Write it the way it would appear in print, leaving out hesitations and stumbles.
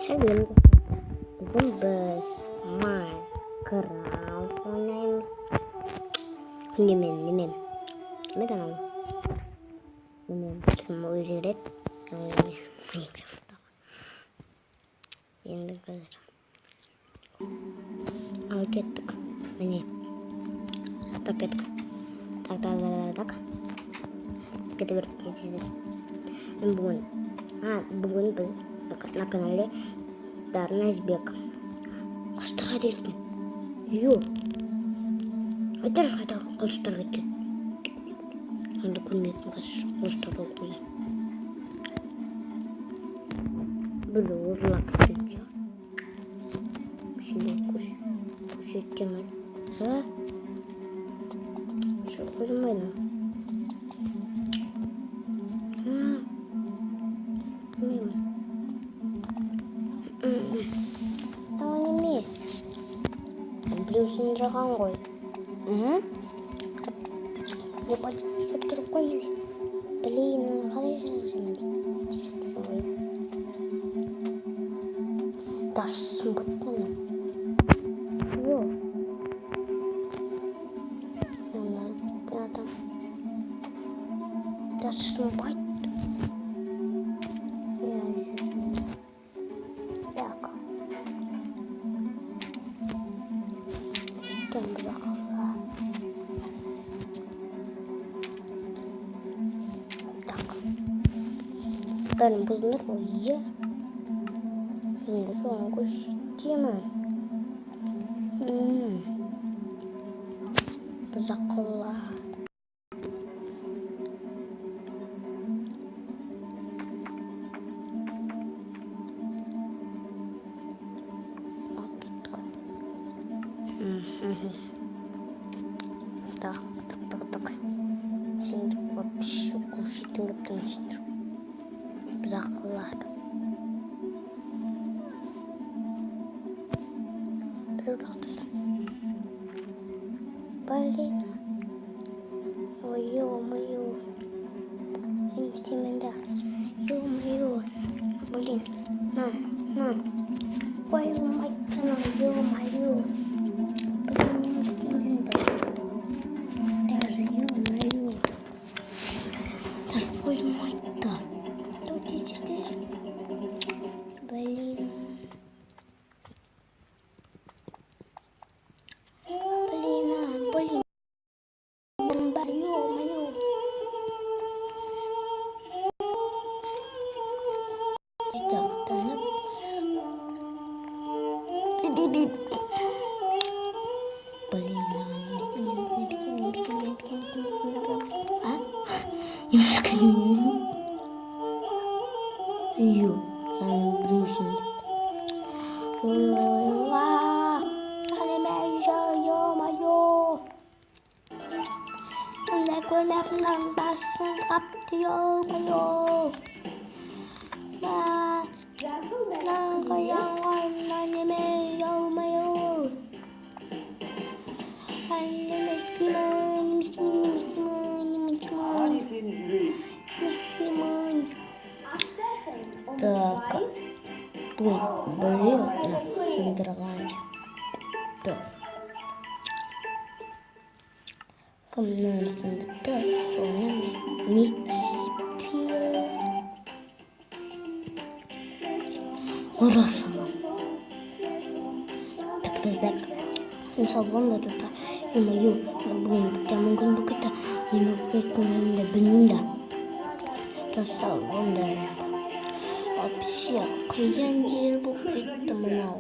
Сәлем. Бүгін біз Майнкрафт ойнаймыз. Немен анау? Кім өзгереді? Майнкрафтта. Енді қазір. Ал кеттік. Міне. Так кеттік. Так. Кете беріп кетесіз. Бүгін біз на канале Дарназбек. Құстарға дейтін. Айтар қайта құстар кеткен. Онда көрмейтін құстар болып қойды. Böyle ұрлап кеткен. Şimdi көрсеткен мен. Что қойдым емес. Біреусін жаған ғой. Сөт керек қой менде. Блин, қалай жазамын дейді. Дашсын бұттаны. Адам. Дашсын байт. Бәрін бұзыныр ғой, Енді соған көшетемін. Бұзақылла. Так. Şimdi вообще көшетін көптен ішіндір. Бұзақылар. Бір ұрақтысын. Блин. Ё-моё. Семенда. Ё-моё. Блин. На. Ой, мать-то, ё-моё. Даже ё-моё. Такой мать-то. Здесь. Блин. Ё-моё. Так, блин, сындырғанша. Так. Кімнен сындырды, соны митспе. Ұрасымыз. Так. Мысалы, бұнда достар. Ё-моё, бүгін мүмкін бүкітті. Неме бүкітінімді білмейді. Достар, бұнда вообще қиын жер болып кетті мынау.